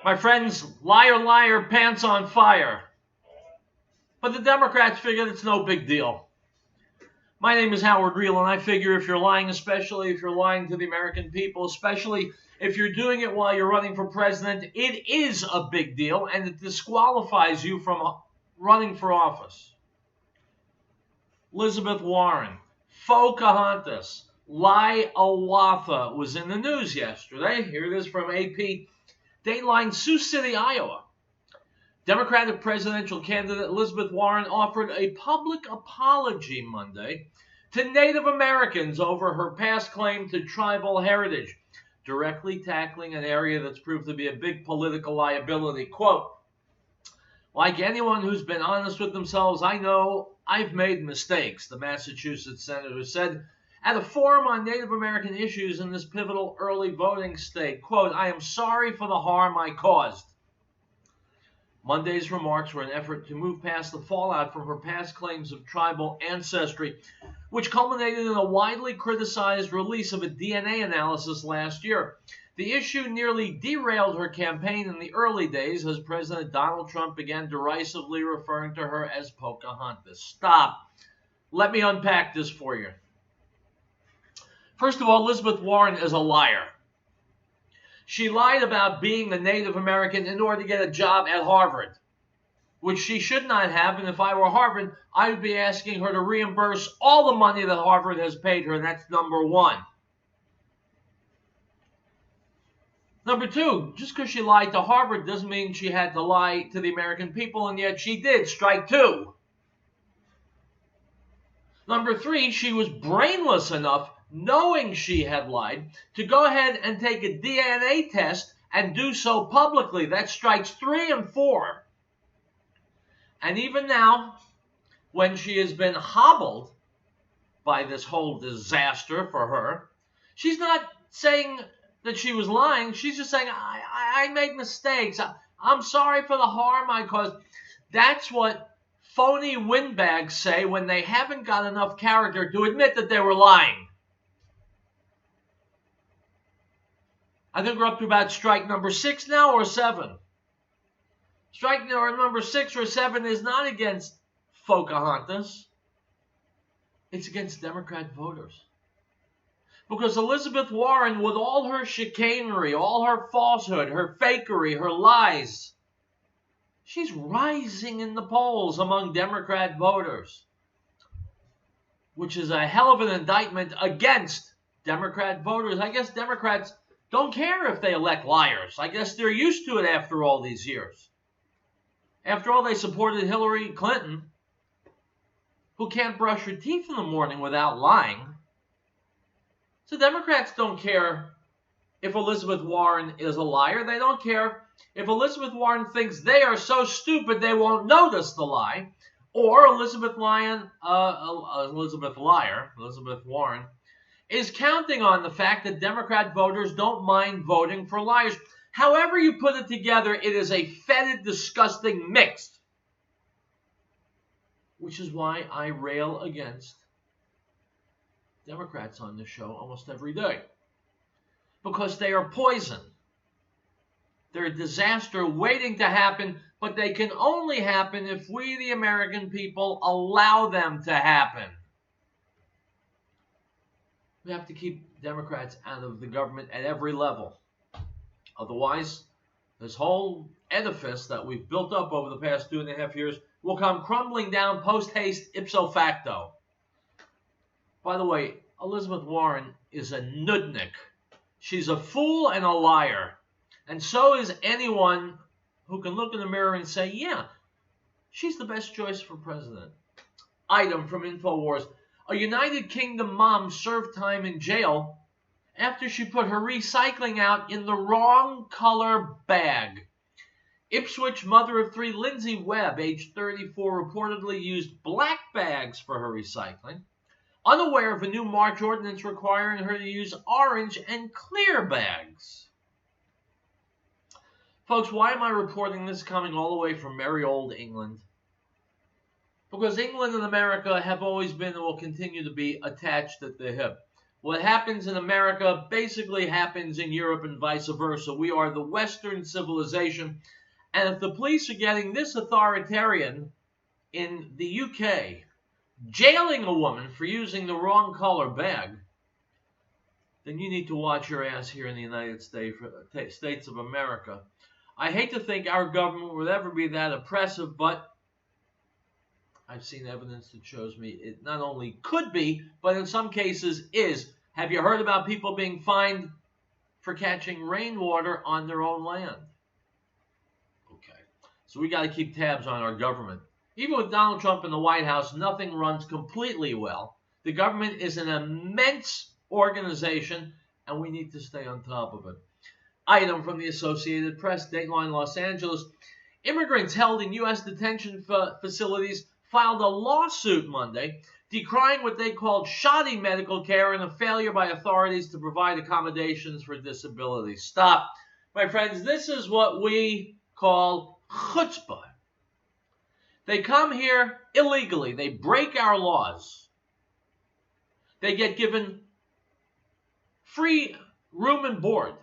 My friends, liar, liar, pants on fire. But the Democrats figured it's no big deal. My name is Howard RIELL, and I figure if you're lying, especially if you're lying to the American people, especially if you're doing it while you're running for president, it is a big deal, and it disqualifies you from running for office. Elizabeth Warren, Pocahontas, Lie-Awatha was in the news yesterday. Here it is from AP. Dateline, Sioux City, Iowa. Democratic presidential candidate Elizabeth Warren offered a public apology Monday to Native Americans over her past claim to tribal heritage, directly tackling an area that's proved to be a big political liability. Quote, "Like anyone who's been honest with themselves, I know I've made mistakes," the Massachusetts senator said at a forum on Native American issues in this pivotal early voting state. Quote, "I am sorry for the harm I caused." Monday's remarks were an effort to move past the fallout from her past claims of tribal ancestry, which culminated in a widely criticized release of a DNA analysis last year. The issue nearly derailed her campaign in the early days as President Donald Trump began derisively referring to her as Pocahontas. Stop. Let me unpack this for you. First of all, Elizabeth Warren is a liar. She lied about being a Native American in order to get a job at Harvard, which she should not have. And if I were Harvard, I would be asking her to reimburse all the money that Harvard has paid her. And that's number one. Number two, just because she lied to Harvard doesn't mean she had to lie to the American people, and yet she did. Strike two. Number three, she was brainless enough, knowing she had lied, to go ahead and take a DNA test and do so publicly. That strikes 3 and 4. And even now, when she has been hobbled by this whole disaster for her, she's not saying that she was lying. She's just saying, I made mistakes. I'm sorry for the harm I caused. That's what phony windbags say when they haven't got enough character to admit that they were lying. I think we're up to about strike number 6 now, or 7. Strike number 6 or 7 is not against Pocahontas. It's against Democrat voters. Because Elizabeth Warren, with all her chicanery, all her falsehood, her fakery, her lies, she's rising in the polls among Democrat voters, which is a hell of an indictment against Democrat voters. I guess Democrats don't care if they elect liars. I guess they're used to it after all these years. After all, they supported Hillary Clinton, who can't brush her teeth in the morning without lying. So Democrats don't care if Elizabeth Warren is a liar. They don't care if Elizabeth Warren thinks they are so stupid they won't notice the lie. Or Elizabeth Warren is counting on the fact that Democrat voters don't mind voting for liars. However you put it together, it is a fetid, disgusting mix. Which is why I rail against Democrats on this show almost every day. Because they are poison. They're a disaster waiting to happen, but they can only happen if we, the American people, allow them to happen. We have to keep Democrats out of the government at every level. Otherwise, this whole edifice that we've built up over the past 2.5 years will come crumbling down post-haste ipso facto. By the way, Elizabeth Warren is a nudnik. She's a fool and a liar. And so is anyone who can look in the mirror and say, yeah, she's the best choice for president. Item from InfoWars. A United Kingdom mom served time in jail after she put her recycling out in the wrong color bag. Ipswich mother of 3 Lindsay Webb, age 34, reportedly used black bags for her recycling, unaware of a new March ordinance requiring her to use orange and clear bags. Folks, why am I reporting this coming all the way from merry old England? Because England and America have always been and will continue to be attached at the hip. What happens in America basically happens in Europe and vice versa. We are the Western civilization. And if the police are getting this authoritarian in the UK, jailing a woman for using the wrong color bag, then you need to watch your ass here in the United States of America. I hate to think our government would ever be that oppressive, but I've seen evidence that shows me it not only could be, but in some cases is. Have you heard about people being fined for catching rainwater on their own land? Okay, so we got to keep tabs on our government. Even with Donald Trump in the White House, nothing runs completely well. The government is an immense organization, and we need to stay on top of it. Item from the Associated Press, Dateline Los Angeles. Immigrants held in U.S. detention facilities filed a lawsuit Monday decrying what they called shoddy medical care and a failure by authorities to provide accommodations for disabilities. Stop. My friends, this is what we call chutzpah. They come here illegally. They break our laws. They get given free room and board,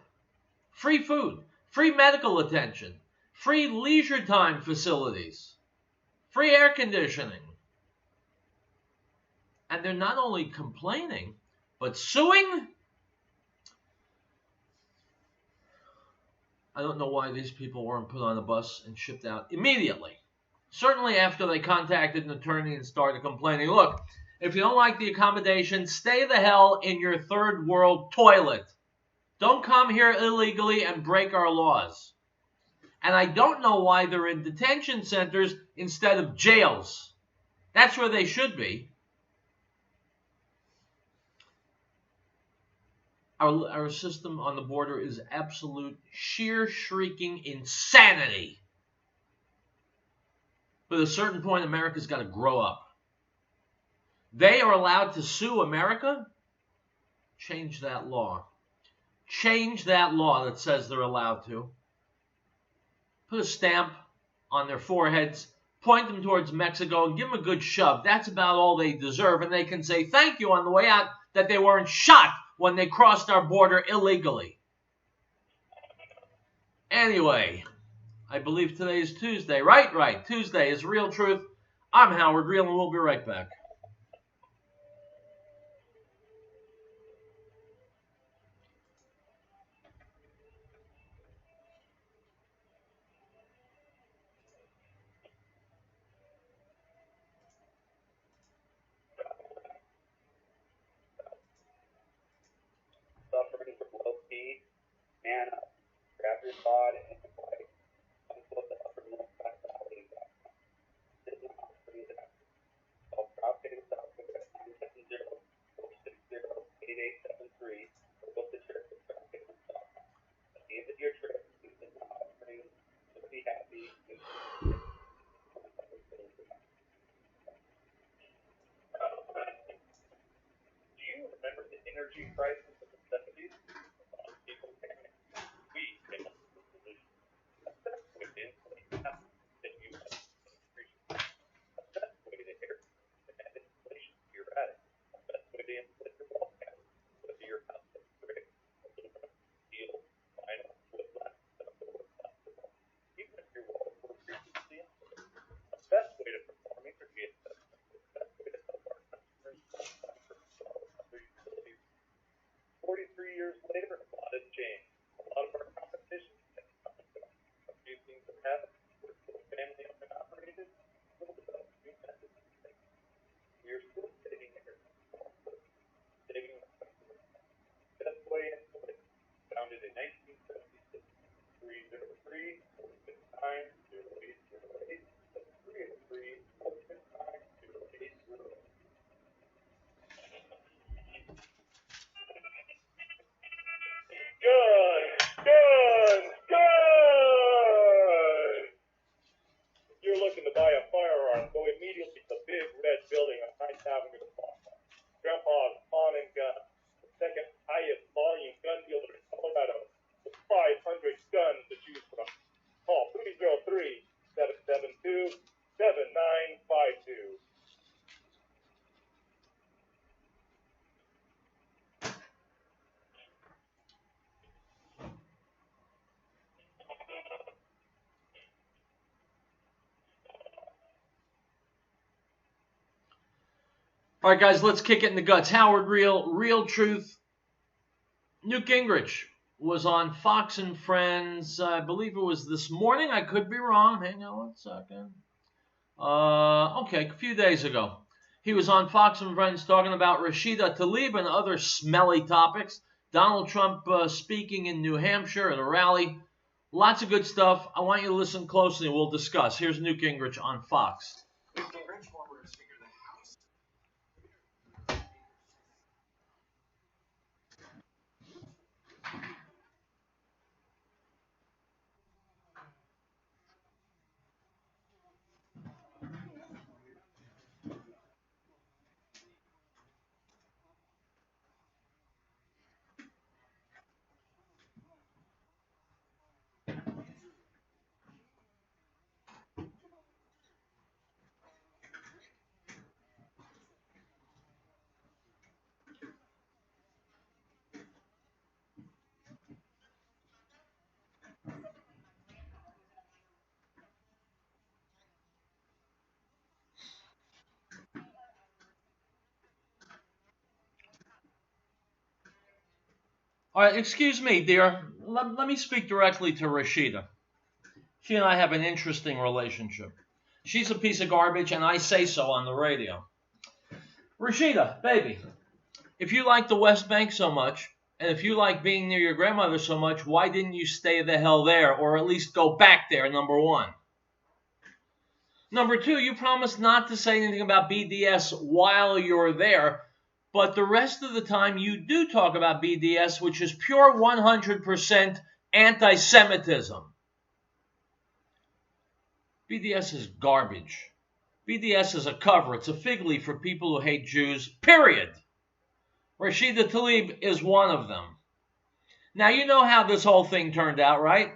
free food, free medical attention, free leisure time facilities, free air conditioning. And they're not only complaining, but suing. I don't know why these people weren't put on a bus and shipped out immediately. Certainly after they contacted an attorney and started complaining. Look, if you don't like the accommodation, stay the hell in your third world toilet. Don't come here illegally and break our laws. And I don't know why they're in detention centers instead of jails. That's where they should be. Our system on the border is absolute sheer shrieking insanity. But at a certain point, America's got to grow up. They are allowed to sue America? Change that law. Change that law that says they're allowed to. Put a stamp on their foreheads, point them towards Mexico, and give them a good shove. That's about all they deserve. And they can say thank you on the way out that they weren't shot when they crossed our border illegally. Anyway, I believe today is Tuesday. Right. Tuesday is Real Truth. I'm Howard Real, and we'll be right back. Suffering from low P, man up, grab your pod and fight. Unquote the uppermost back valley. This is not free that. I'll drop in South Dakota 970-460-8873 or book the trip to South Dakota. At the end of your trip, you can offering to be happy. Do you remember the energy crisis? People panic. We came up with a solution. A best way to insulate that you have a best way to air and insulation to your attic. A best way to insulate your wall panels, whether your house is brick, aluminum, steel, vinyl, woodland, or plastic. Even if your walls were previously insulated. A best way to perform energy assessment is the best way to help our customers qualify for install other utilities. 43 years later, a lot has changed. A lot of our competition has come and gone. A few things have happened. We're still family owned and operated. We'll develop new methods and things. We are still saving energy. Saving our customers. Best way insulation. Founded in 1976. 303-469-0808. That's 303-469-0808. Gun! If you're looking to buy a firearm, go immediately to the big red building on 9th Avenue in Boston. Grandpa's Pawn and Gun, the second highest volume gun dealer in Colorado, with 500 guns to choose from. Call 303-772-7952. All right, guys, let's kick it in the guts. Howard, real truth. Newt Gingrich was on Fox and Friends. I believe it was this morning. I could be wrong. Hang on one second. Okay, a few days ago. He was on Fox and Friends talking about Rashida Tlaib and other smelly topics. Donald Trump speaking in New Hampshire at a rally. Lots of good stuff. I want you to listen closely and we'll discuss. Here's Newt Gingrich on Fox. Newt Gingrich, former Speaker of the House. All right, excuse me, dear. Let me speak directly to Rashida. She and I have an interesting relationship. She's a piece of garbage, and I say so on the radio. Rashida, baby, if you like the West Bank so much, and if you like being near your grandmother so much, why didn't you stay the hell there, or at least go back there, number one? Number two, you promised not to say anything about BDS while you're there, but the rest of the time you do talk about BDS, which is pure 100% anti-Semitism. BDS is garbage. BDS is a cover. It's a fig leaf for people who hate Jews, period. Rashida Tlaib is one of them. Now, you know how this whole thing turned out, right?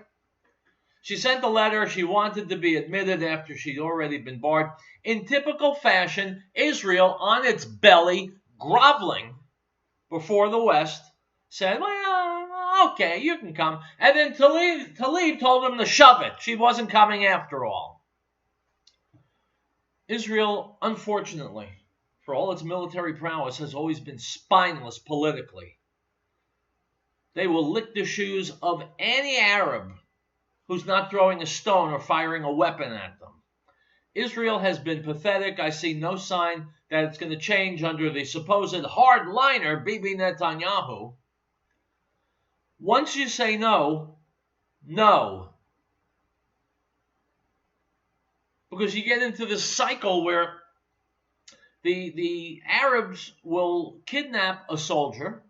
She sent a letter. She wanted to be admitted after she'd already been barred. In typical fashion, Israel, on its belly, groveling before the West, said, well, okay, you can come. And then Tlaib told him to shove it. She wasn't coming after all. Israel, unfortunately, for all its military prowess, has always been spineless politically. They will lick the shoes of any Arab who's not throwing a stone or firing a weapon at them. Israel has been pathetic. I see no sign that it's going to change under the supposed hardliner Bibi Netanyahu. Once you say no, no. Because you get into this cycle where the Arabs will kidnap a soldier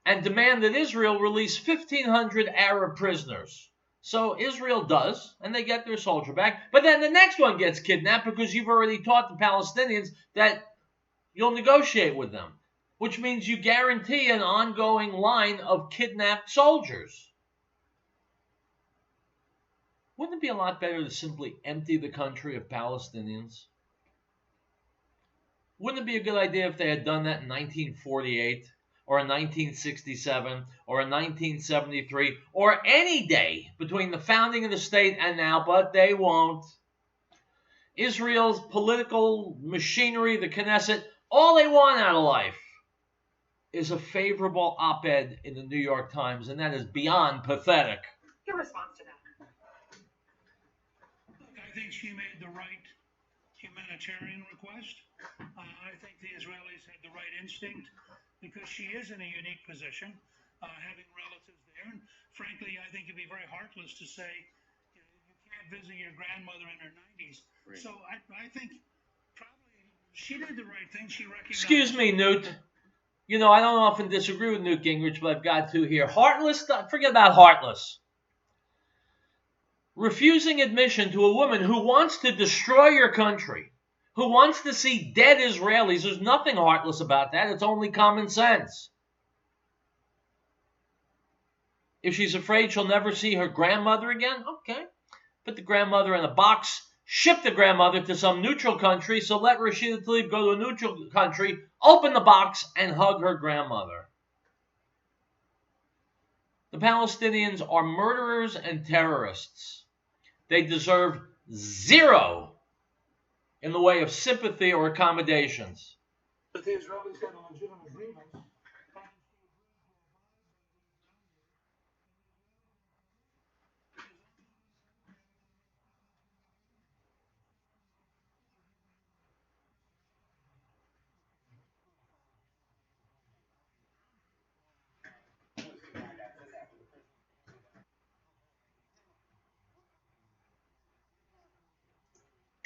and demand that Israel release 1,500 Arab prisoners. So Israel does, and they get their soldier back. But then the next one gets kidnapped because you've already taught the Palestinians that you'll negotiate with them, which means you guarantee an ongoing line of kidnapped soldiers. Wouldn't it be a lot better to simply empty the country of Palestinians? Wouldn't it be a good idea if they had done that in 1948? Or in 1967, or in 1973, or any day between the founding of the state and now, but they won't. Israel's political machinery, the Knesset, all they want out of life is a favorable op-ed in the New York Times, and that is beyond pathetic. Your response to that? I think she made the right humanitarian request. I think the Israelis had the right instinct, because she is in a unique position, having relatives there. And frankly, I think it'd be very heartless to say, you can't visit your grandmother in her 90s. Right. So I think probably she did the right thing. She recognized... Excuse me, Newt. You know, I don't often disagree with Newt Gingrich, but I've got to here. Heartless? Forget about heartless. Refusing admission to a woman who wants to destroy your country, who wants to see dead Israelis. There's nothing heartless about that. It's only common sense. If she's afraid she'll never see her grandmother again, okay. Put the grandmother in a box, ship the grandmother to some neutral country, so let Rashida Tlaib go to a neutral country, open the box, and hug her grandmother. The Palestinians are murderers and terrorists. They deserve zero in the way of sympathy or accommodations. But the Israelis had a legitimate grievance.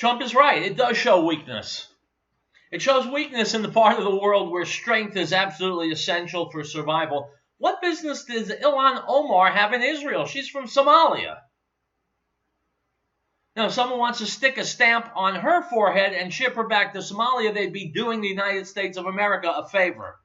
Trump is right. It does show weakness. It shows weakness in the part of the world where strength is absolutely essential for survival. What business does Ilhan Omar have in Israel? She's from Somalia. Now, if someone wants to stick a stamp on her forehead and ship her back to Somalia, they'd be doing the United States of America a favor.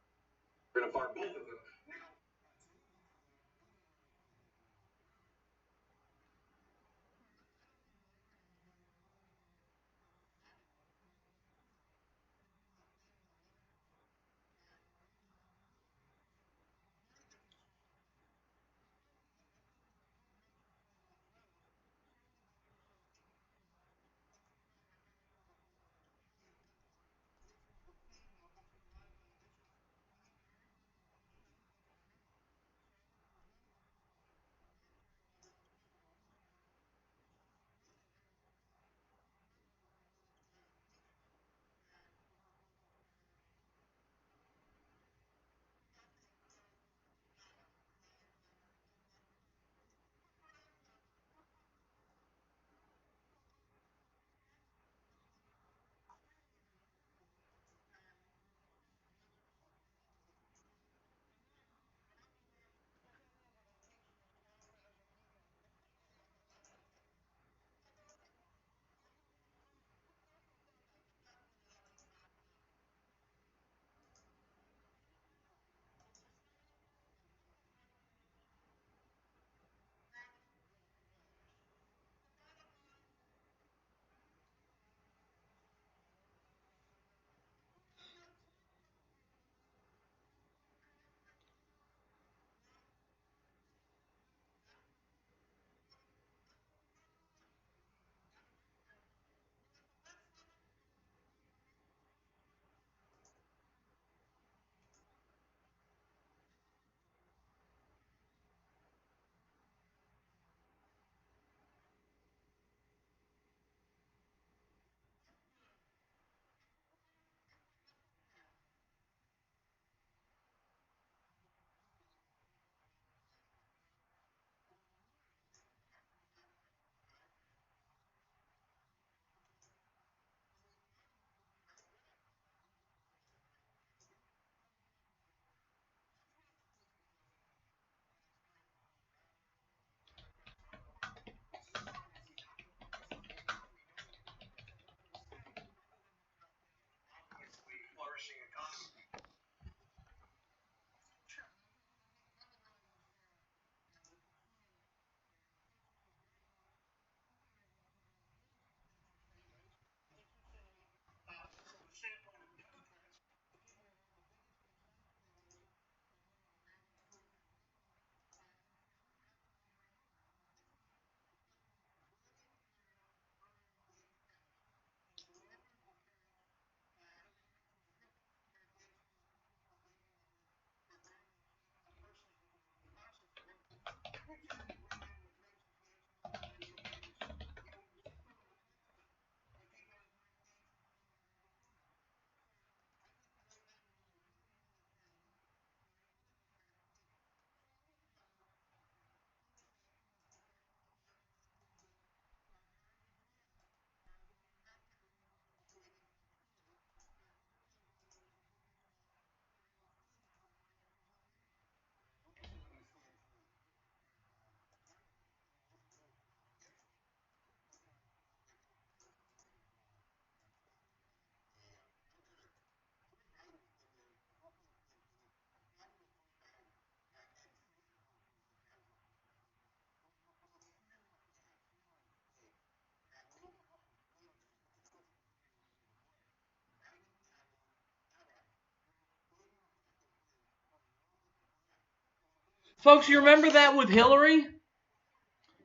Folks, you remember that with Hillary?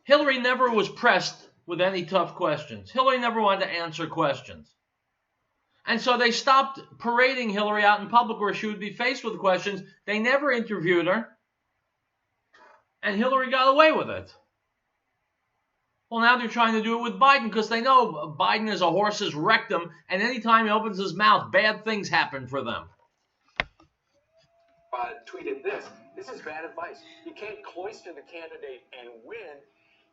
Hillary never was pressed with any tough questions. Hillary never wanted to answer questions. And so they stopped parading Hillary out in public where she would be faced with questions. They never interviewed her. And Hillary got away with it. Well, now they're trying to do it with Biden because they know Biden is a horse's rectum, and anytime he opens his mouth, bad things happen for them. Tweeted this. This is bad advice. You can't cloister the candidate and win.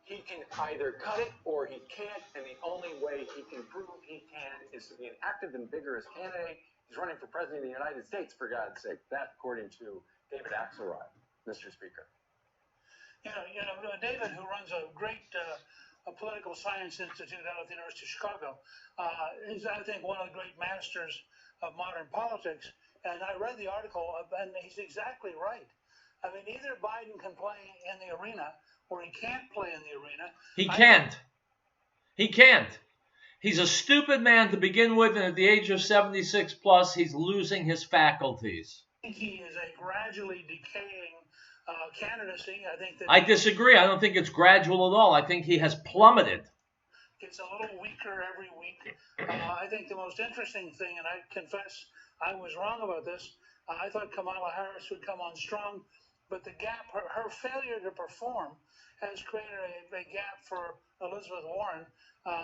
He can either cut it or he can't, and the only way he can prove he can is to be an active and vigorous candidate. He's running for president of the United States, for God's sake. That, according to David Axelrod, Mr. Speaker. David, who runs a great a political science institute out at the University of Chicago, is, I think, one of the great masters of modern politics. And I read the article, and he's exactly right. I mean, either Biden can play in the arena, or he can't play in the arena. He can't. He can't. He's a stupid man to begin with, and at the age of 76 plus, he's losing his faculties. I think he is a gradually decaying candidacy. I disagree. I don't think it's gradual at all. I think he has plummeted. Gets a little weaker every week. I think the most interesting thing, and I confess I was wrong about this, I thought Kamala Harris would come on strong, but the gap, her failure to perform has created a gap for Elizabeth Warren,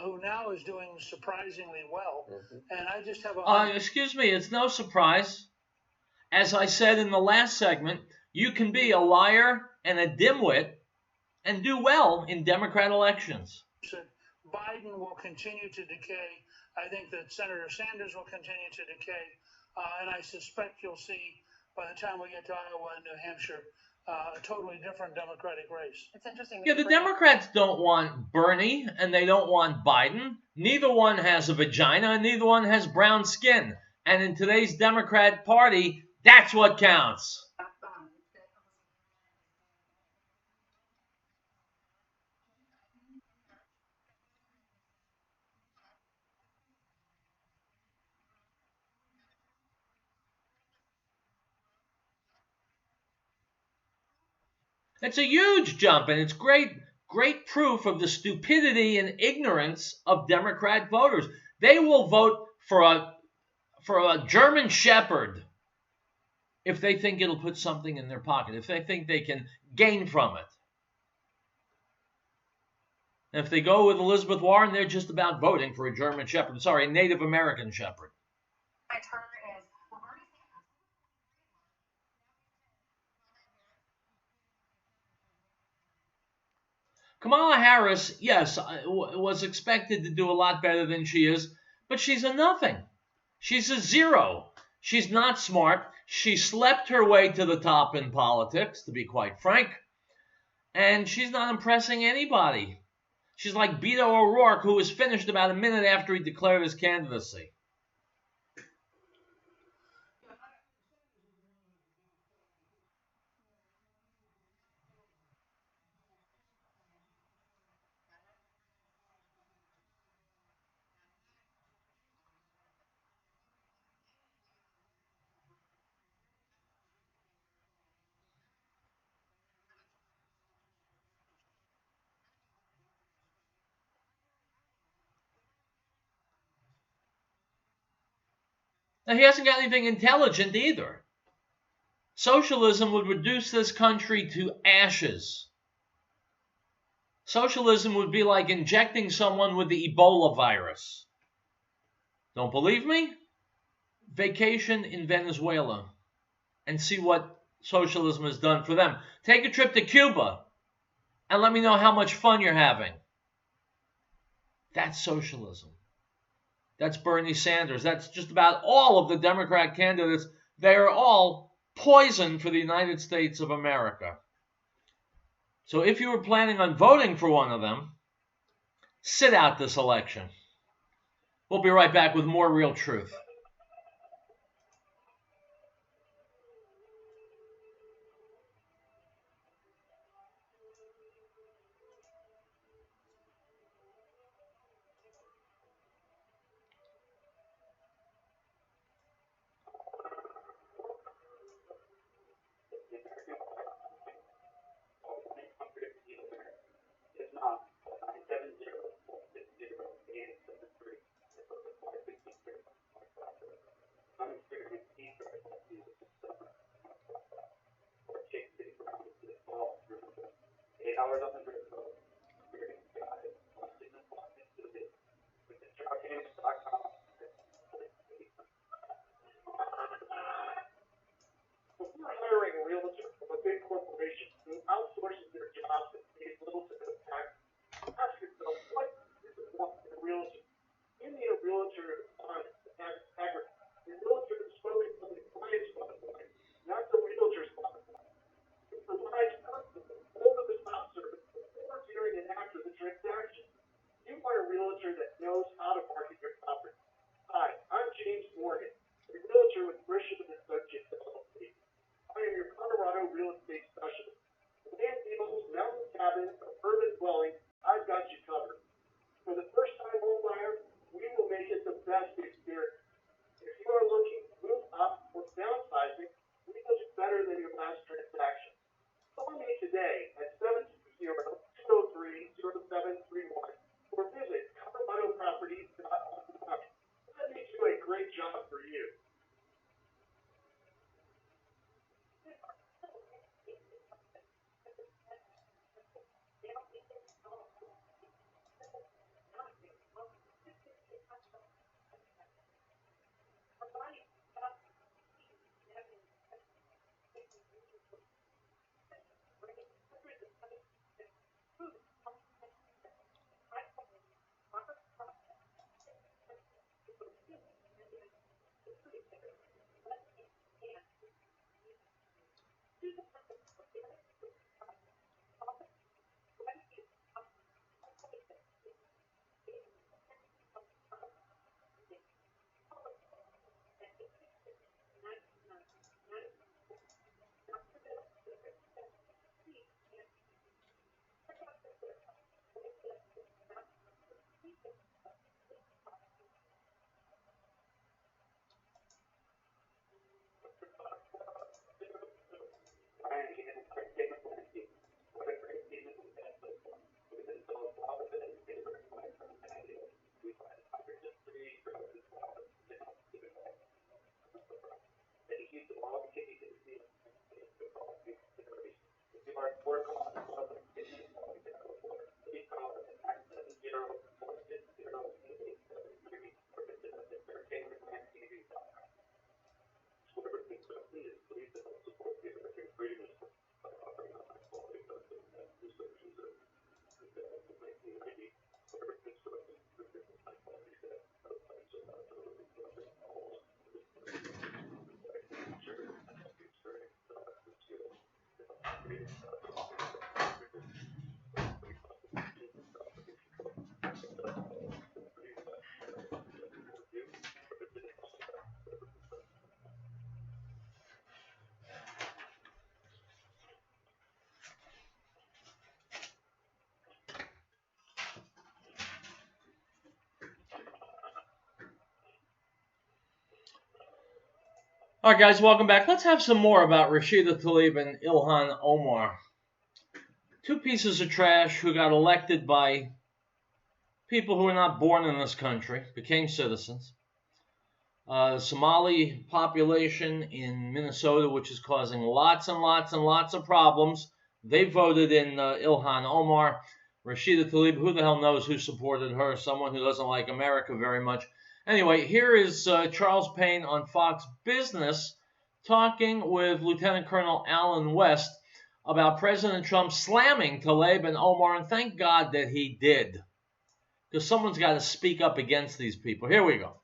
who now is doing surprisingly well. And I just have a... excuse me, it's no surprise. As I said in the last segment, you can be a liar and a dimwit and do well in Democrat elections. Biden will continue to decay. I think that Senator Sanders will continue to decay. And I suspect you'll see, by the time we get to Iowa and New Hampshire, a totally different Democratic race. It's interesting. Yeah, the Democrats don't want Bernie and they don't want Biden. Neither one has a vagina and neither one has brown skin. And in today's Democrat Party, that's what counts. It's a huge jump, and it's great proof of the stupidity and ignorance of Democrat voters. They will vote for a German Shepherd if they think it'll put something in their pocket, if they think they can gain from it. And if they go with Elizabeth Warren, they're just about voting for a German Shepherd. Sorry, a Native American Shepherd. My turn is Kamala Harris, yes, was expected to do a lot better than she is, but she's a nothing. She's a zero. She's not smart. She slept her way to the top in politics, to be quite frank, and she's not impressing anybody. She's like Beto O'Rourke, who was finished about a minute after he declared his candidacy. Now, he hasn't got anything intelligent either. Socialism would reduce this country to ashes. Socialism would be like injecting someone with the Ebola virus. Don't believe me? Vacation in Venezuela and see what socialism has done for them. Take a trip to Cuba and let me know how much fun you're having. That's socialism. That's Bernie Sanders. That's just about all of the Democrat candidates. They are all poison for the United States of America. So if you were planning on voting for one of them, sit out this election. We'll be right back with more Real Truth. on the grid code. Experienced guys, busting and walking to the bit. With instructions.com. Before hiring a realtor from a big corporation who outsources their jobs and pays little to no tax, ask yourself, what is it want in a realtor? You need a realtor who's honest and has integrity. A realtor who's focused on the client's bottom line, not the realtor's bottom line. It provides personal, over-the-top service before, during, and after the transaction. You want a realtor that knows how to market your property. Hi, I'm James Morgan, a realtor with Grisham and Associates LLC. I am your Colorado real estate specialist. Land deals, mountain cabins, or urban dwellings, I've got you covered. For the first-time home buyer, we will make it the best experience. If you are looking to move up or downsizing, we will do better than your last transaction. Call me today at 720-203-0731 or visit coloradoproperties.online. Let me do a great job for you. All right, guys, welcome back. Let's have some more about Rashida Tlaib and Ilhan Omar. Two pieces of trash who got elected by people who were not born in this country, became citizens. The Somali population in Minnesota, which is causing lots and lots and lots of problems, they voted in Ilhan Omar. Rashida Tlaib, who the hell knows who supported her? Someone who doesn't like America very much. Anyway, here is Charles Payne on Fox Business talking with Lieutenant Colonel Alan West about President Trump slamming Tlaib and Omar, and thank God that he did, because someone's got to speak up against these people. Here we go.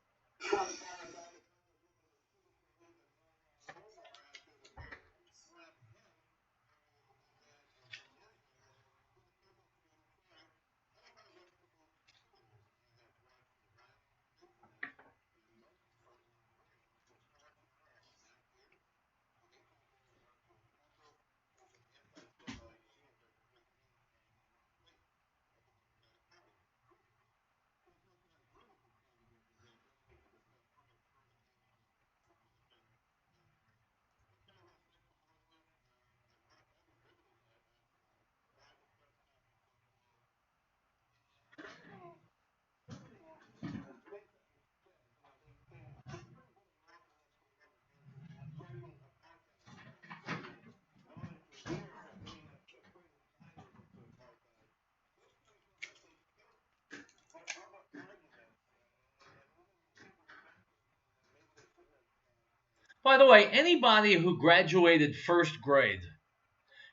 By the way, anybody who graduated first grade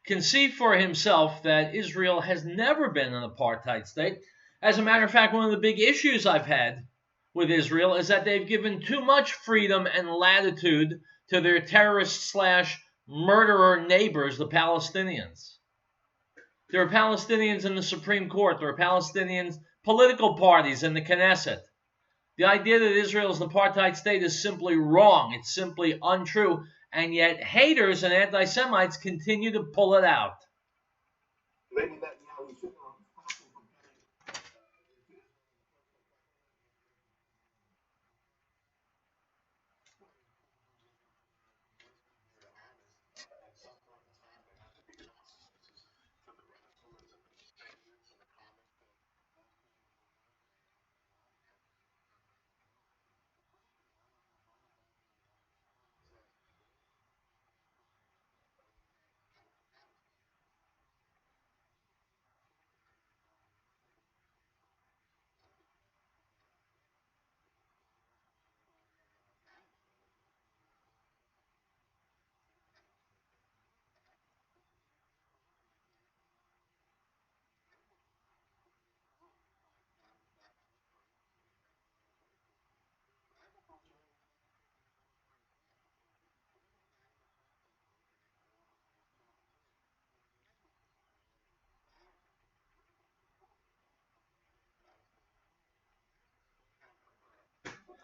can see for himself that Israel has never been an apartheid state. As a matter of fact, one of the big issues I've had with Israel is that they've given too much freedom and latitude to their terrorist slash murderer neighbors, the Palestinians. There are Palestinians in the Supreme Court. There are Palestinians political parties in the Knesset. The idea that Israel is an apartheid state is simply wrong. It's simply untrue. And yet haters and anti-Semites continue to pull it out.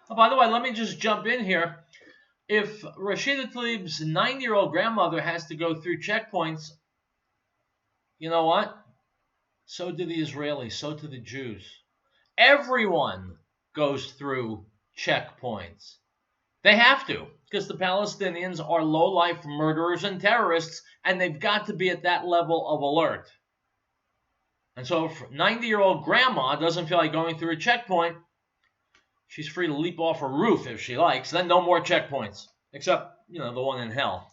Oh, by the way, let me just jump in here. If Rashida Tlaib's 90-year-old grandmother has to go through checkpoints, you know what? So do the Israelis, so do the Jews. Everyone goes through checkpoints. They have to, because the Palestinians are low-life murderers and terrorists, and they've got to be at that level of alert. And so if 90-year-old grandma doesn't feel like going through a checkpoint, she's free to leap off a roof if she likes. Then no more checkpoints, except, the one in hell.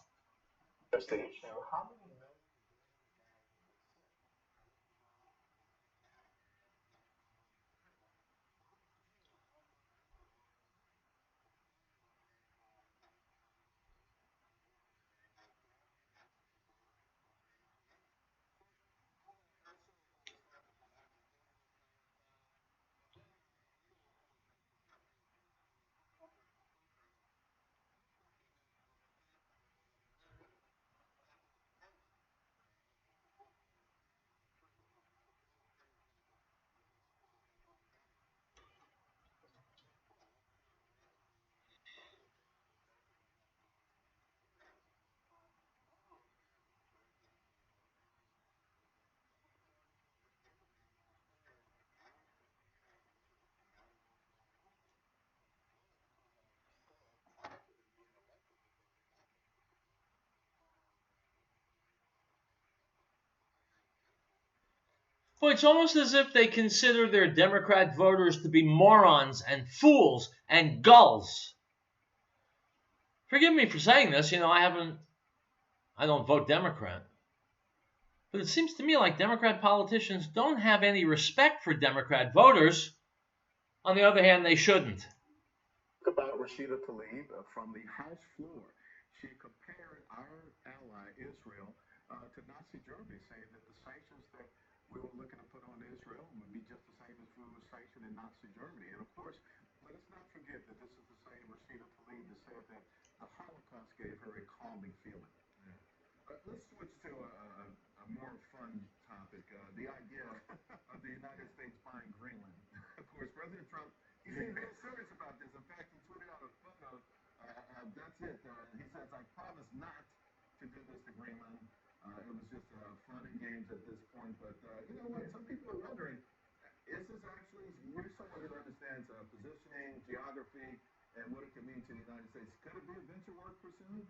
Well, it's almost as if they consider their Democrat voters to be morons and fools and gulls. Forgive me for saying this, I don't vote Democrat. But it seems to me like Democrat politicians don't have any respect for Democrat voters. On the other hand, they shouldn't. About Rashida Tlaib from the House floor. She compared our ally Israel to Nazi Germany, saying that the sanctions that we were looking to put on Israel would be just the same as we were sanctioning Nazi Germany. And of course, let us not forget that this is the same Rashida Tlaib that said that the Holocaust gave her a calming feeling. Let's switch to a more fun topic. The idea of the United States buying Greenland. Of course, President Trump, he's being very serious about this. In fact, he tweeted out a photo. That's it. He says, I promise not to do this to Greenland. It was just fun and games at this point. But you know what? Some people are wondering, is this actually, you're someone who understands positioning, geography, and what it can mean to the United States. Could it be adventure work for soon?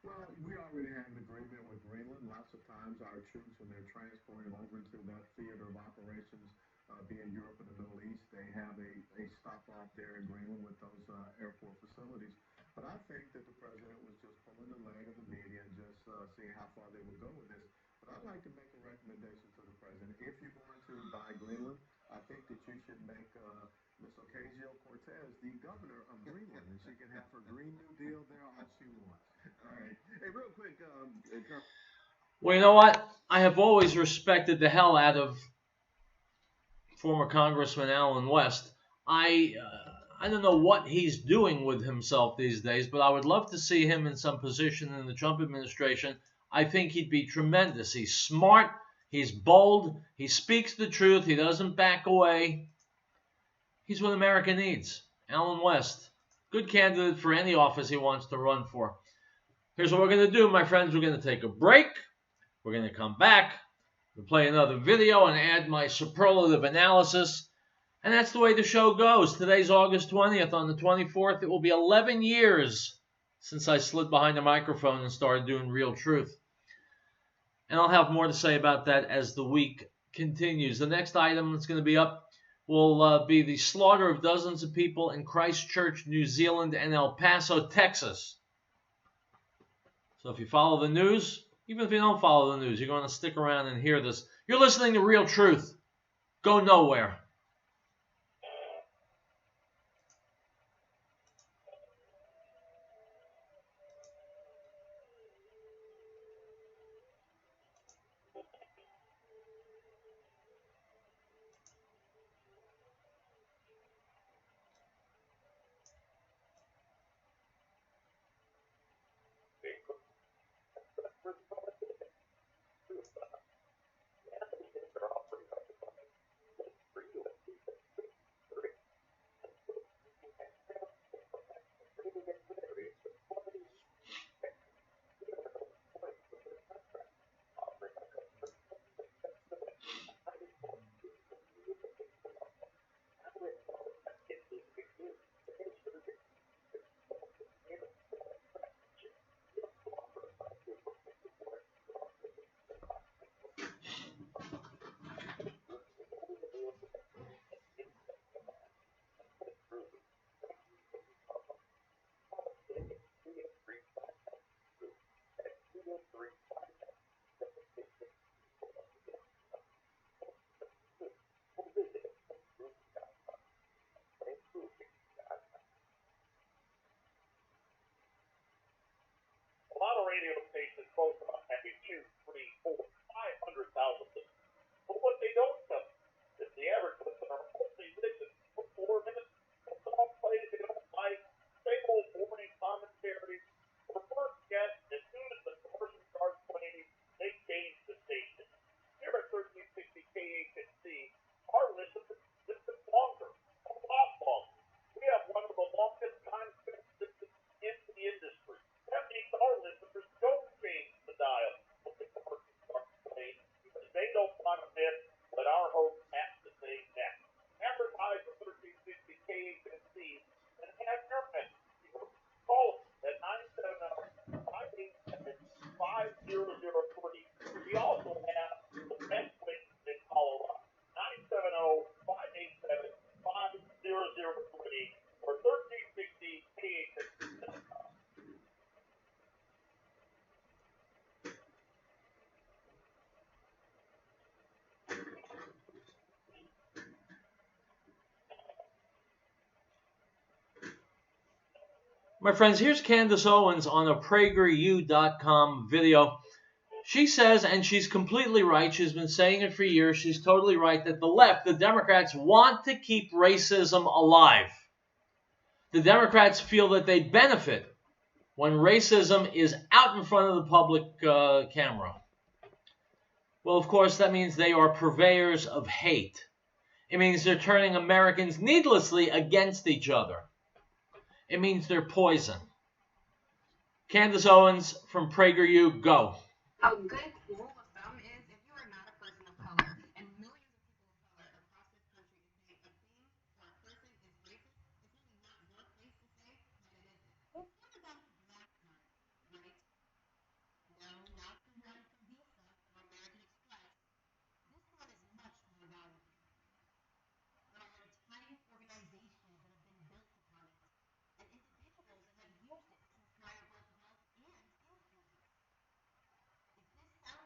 Well, we already have an agreement with Greenland. Lots of times our troops, when they're transported over to that theater of operations, being Europe and the Middle East, they have a stop off there in Greenland with those airport facilities. But I think that the president was just pulling the leg of the media and just seeing how far they would go with this. But I'd like to make a recommendation to the president. If you're going to buy Greenland, I think that you should make Miss Ocasio-Cortez, the governor of Greenland, and she can have her Green New Deal there all she wants. All right. Hey, real quick, Well, you know what? I have always respected the hell out of former Congressman Allen West. I don't know what he's doing with himself these days, but I would love to see him in some position in the Trump administration. I think he'd be tremendous. He's smart, he's bold, he speaks the truth, he doesn't back away. He's what America needs. Allen West, good candidate for any office he wants to run for. Here's what we're going to do, my friends. We're going to take a break. We're going to come back. We'll play another video and add my superlative analysis. And that's the way the show goes. Today's August 20th. On the 24th, it will be 11 years since I slid behind the microphone and started doing Real Truth. And I'll have more to say about that as the week continues. The next item that's going to be up will be the slaughter of dozens of people in Christchurch, New Zealand, and El Paso, Texas. So if you follow the news, even if you don't follow the news, you're going to stick around and hear this. You're listening to Real Truth. Go nowhere. A lot of radio stations boast about having 2, 3, 4, 500,000 listeners. But what they don't tell you is the average listener only listens for 4 minutes. The song plays they don't like, same old morning commentaries. For first guest, as soon as the commercial starts playing, they change the station. Here at 1360 KHNC, our listeners listen longer, a lot longer. We have one of the longest time systems in the industry. That means our listeners don't change the dial when the commercial starts playing because they don't want to miss what our host has to say next. Advertise at 1360 KHNC and have your message heard. Call us at 970-587-5003. We also have the best places in Colorado. 970-587-5003 or 1360 KHNC. My friends, here's Candace Owens on a PragerU.com video. She says, and she's completely right, she's been saying it for years, she's totally right, that the left, the Democrats, want to keep racism alive. The Democrats feel that they benefit when racism is out in front of the public camera. Well, of course, that means they are purveyors of hate. It means they're turning Americans needlessly against each other. It means they're poison. Candace Owens from PragerU, go. A good rule of thumb is if you are not a person of color, and millions of people of color across this country to say a thing or a person is racist, it's really not your place to say that it isn't. What about the black card, right? No, not the one from Visa or American Express. This one is much more valuable. There are entire organizations that have been built upon it, and individuals that have used it to inspire both wealth and inclusion. If this sounds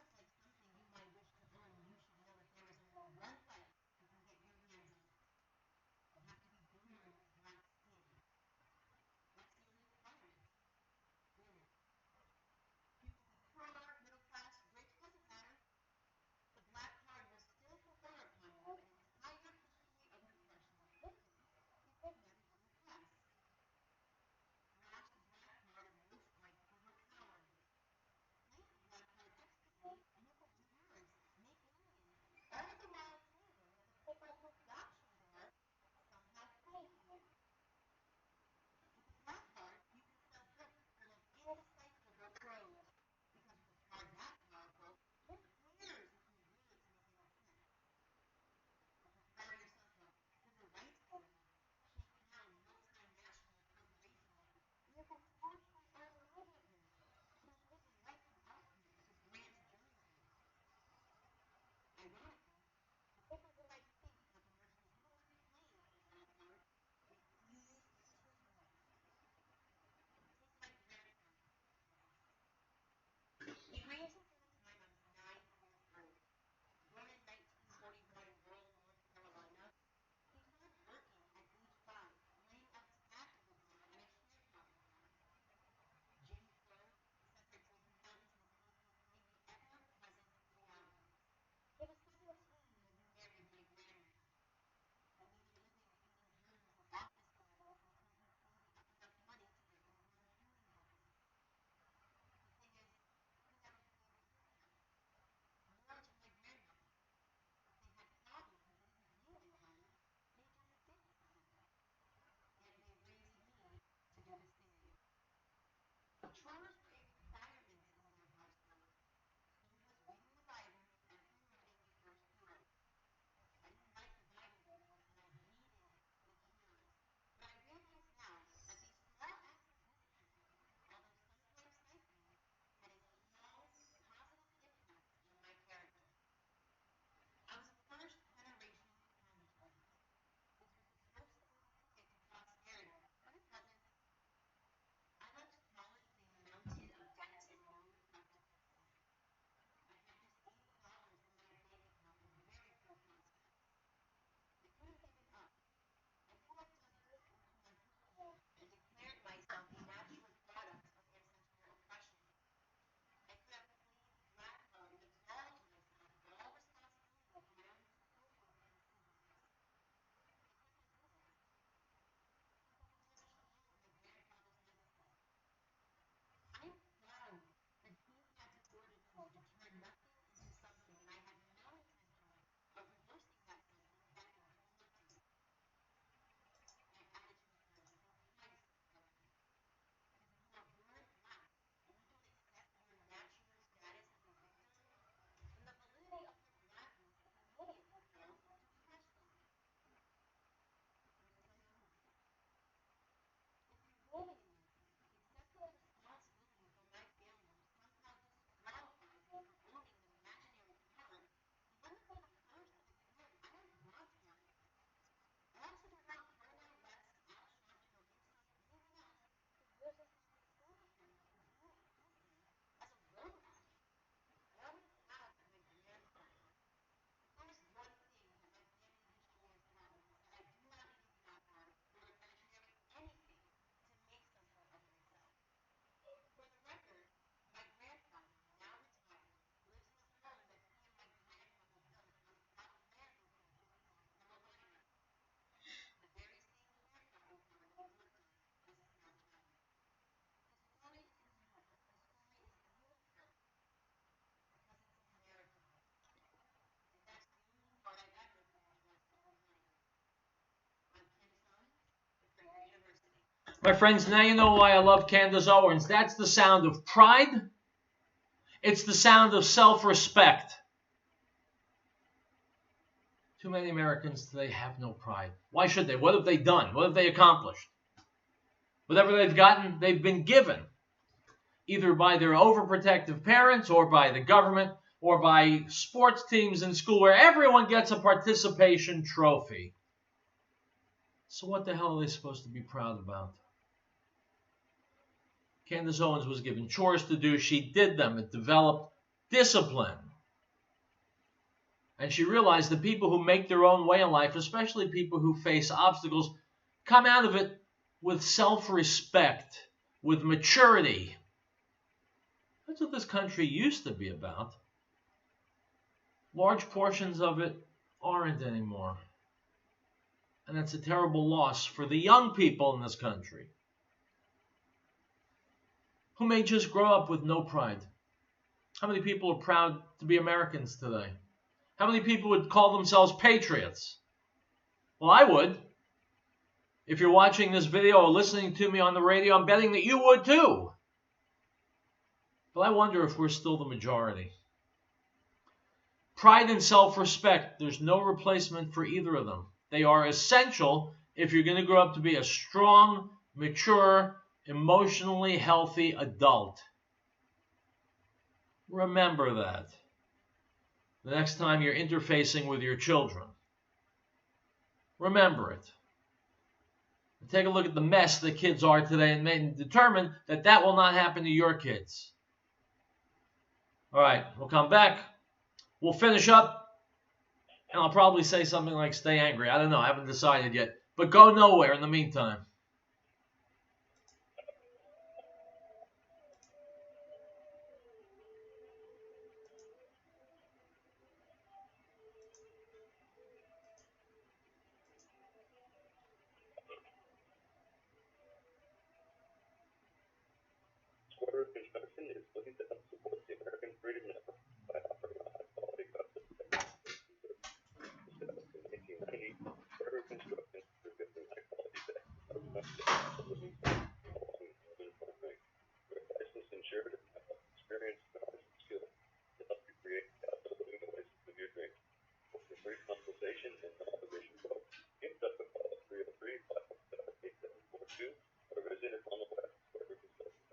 My friends, now you know why I love Candace Owens. That's the sound of pride. It's the sound of self-respect. Too many Americans today have no pride. Why should they? What have they done? What have they accomplished? Whatever they've gotten, they've been given, either by their overprotective parents or by the government or by sports teams in school where everyone gets a participation trophy. So what the hell are they supposed to be proud about? Candace Owens was given chores to do. She did them. It developed discipline. And she realized that people who make their own way in life, especially people who face obstacles, come out of it with self-respect, with maturity. That's what this country used to be about. Large portions of it aren't anymore. And that's a terrible loss for the young people in this country, who may just grow up with no pride. How many people are proud to be Americans today? How many people would call themselves patriots? Well, I would. If you're watching this video or listening to me on the radio, I'm betting that you would too. But I wonder if we're still the majority. Pride and self-respect, there's no replacement for either of them. They are essential if you're going to grow up to be a strong, mature, emotionally healthy adult. Remember that the next time you're interfacing with your children. Remember it. And take a look at the mess that kids are today and determine that that will not happen to your kids. All right, we'll come back. We'll finish up, and I'll probably say something like stay angry. I don't know. I haven't decided yet. But go nowhere in the meantime. Square Root Construction is looking to help support the American Freedom Network by offering a high-quality custom service. Established in 1990, Square Root Construction is producing high-quality decks, living along the northern front range. We're licensed, insured, and have experience, knowledge, and skill to help you create the living oasis of your dreams. For your free consultation and no-obligation quote, give us a call at 303-517-8742 or visit us on the web at squarerootconstruction.com.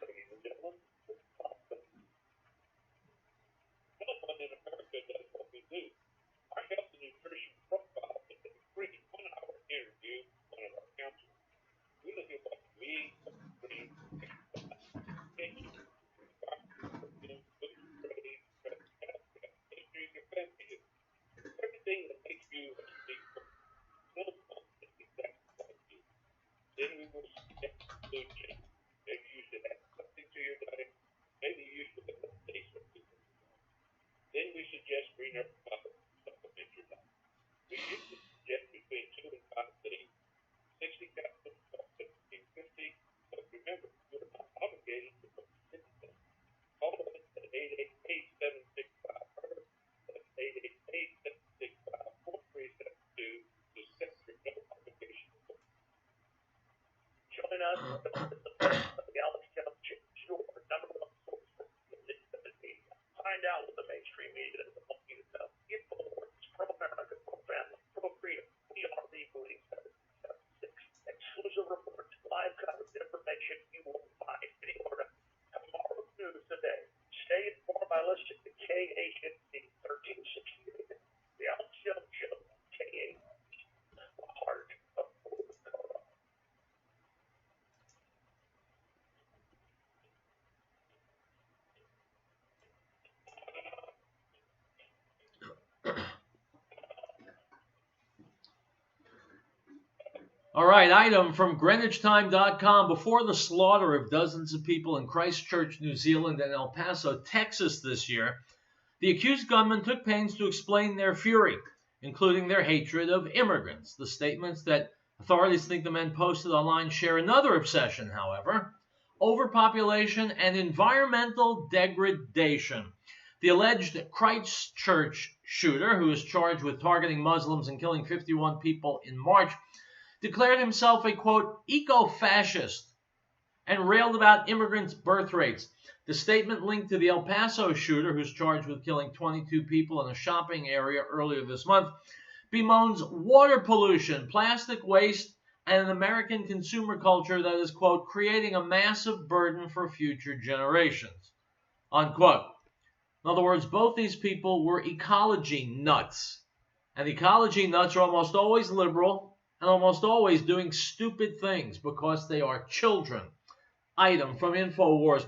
Ladies and gentlemen, it's awesome. No one in America does what we do. Our health and nutrition profile is a free 1-hour interview with one of our counselors. We look at what we bring education, food, trade, history, your family, everything that makes you a unique person. No one is exactly like you. Then we will suggest food change. Maybe you should add something to your diet. Maybe you should eliminate something from your diet. Then we suggest greener products to supplement your diet. We usually suggest between 2 and 5 days, 60 capsules, 1550. But remember, you're not obligated to participate. Call us at 888-765-HERB. That's 888-765-4372 to set your no obligation appointment. Join us at the Alex Jones Show, your #1 source for independent media. Find out what the mainstream media doesn't want you to know. InfoWars, pro-America, pro-family, pro-freedom. We are the moving 776. Exclusive reports, live coverage, information you won't find anywhere else. Tomorrow's news today. Stay informed by listening to KHNC 1368. The Alex Jones Show, KHNC, the heart of Boulder, Colorado. All right, item from GreenwichTime.com. Before the slaughter of dozens of people in Christchurch, New Zealand, and El Paso, Texas this year, the accused gunmen took pains to explain their fury, including their hatred of immigrants. The statements that authorities think the men posted online share another obsession, however: overpopulation and environmental degradation. The alleged Christchurch shooter, who is charged with targeting Muslims and killing 51 people in March, declared himself a, quote, eco-fascist and railed about immigrants' birth rates. The statement linked to the El Paso shooter, who's charged with killing 22 people in a shopping area earlier this month, bemoans water pollution, plastic waste, and an American consumer culture that is, quote, creating a massive burden for future generations, unquote. In other words, both these people were ecology nuts. And ecology nuts are almost always liberal and almost always doing stupid things because they are children. Item from InfoWars.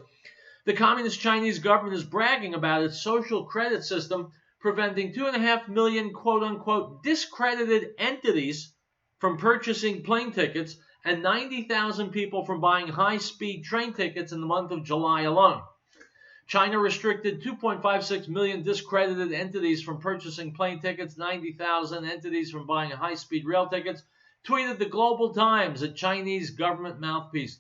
The Communist Chinese government is bragging about its social credit system, preventing 2.5 million quote-unquote discredited entities from purchasing plane tickets and 90,000 people from buying high-speed train tickets in the month of July alone. China restricted 2.56 million discredited entities from purchasing plane tickets, 90,000 entities from buying high-speed rail tickets, tweeted the Global Times, a Chinese government mouthpiece.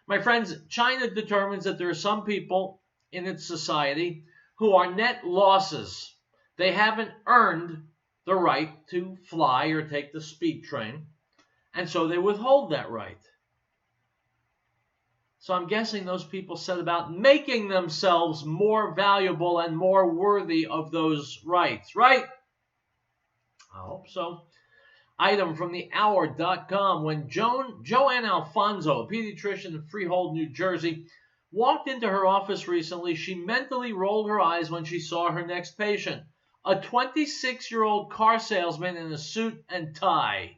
My friends, China determines that there are some people in its society who are net losses. They haven't earned the right to fly or take the speed train, and so they withhold that right. So I'm guessing those people set about making themselves more valuable and more worthy of those rights, right? I hope so. Item from thehour.com. When Joanne Alfonso, a pediatrician in Freehold, New Jersey, walked into her office recently, she mentally rolled her eyes when she saw her next patient, a 26-year-old car salesman in a suit and tie.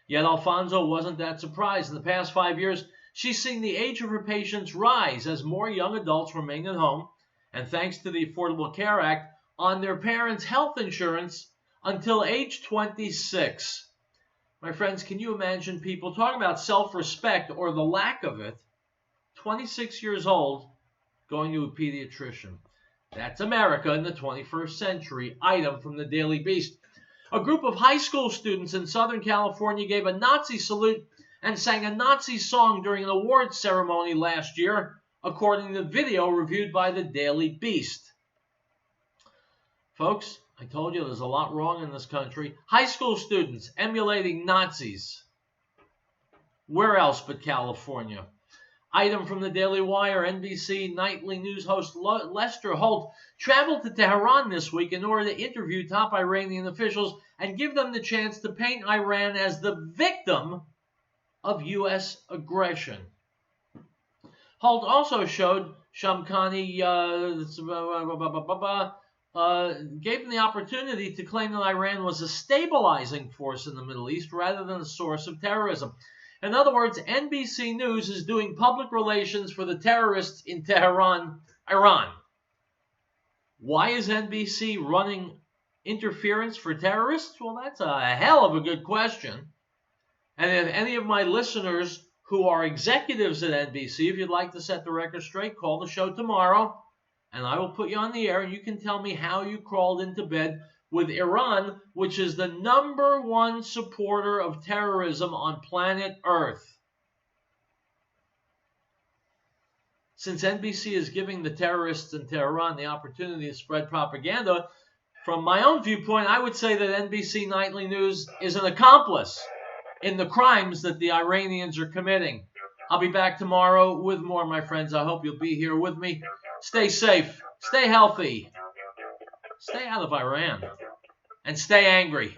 Yet Alfonso wasn't that surprised. In the past 5 years, she's seen the age of her patients rise as more young adults remain at home, and thanks to the Affordable Care Act, on their parents' health insurance until age 26. My friends, can you imagine people talking about self-respect or the lack of it, 26 years old, going to a pediatrician? That's America in the 21st century. Item from the Daily Beast. A group of high school students in Southern California gave a Nazi salute and sang a Nazi song during an awards ceremony last year, according to the video reviewed by the Daily Beast. Folks, I told you there's a lot wrong in this country. High school students emulating Nazis. Where else but California? Item from the Daily Wire. NBC nightly news host Lester Holt traveled to Tehran this week in order to interview top Iranian officials and give them the chance to paint Iran as the victim of U.S. aggression. Holt also showed Shamkhani gave him the opportunity to claim that Iran was a stabilizing force in the Middle East rather than a source of terrorism. In other words, NBC News is doing public relations for the terrorists in Tehran, Iran. Why is NBC running interference for terrorists? Well, that's a hell of a good question. And if any of my listeners who are executives at NBC, if you'd like to set the record straight, call the show tomorrow, and I will put you on the air, and you can tell me how you crawled into bed with Iran, which is the #1 supporter of terrorism on planet Earth. Since NBC is giving the terrorists in Tehran the opportunity to spread propaganda, from my own viewpoint, I would say that NBC Nightly News is an accomplice in the crimes that the Iranians are committing. I'll be back tomorrow with more, my friends. I hope you'll be here with me. Stay safe, stay healthy, stay out of Iran, and stay angry.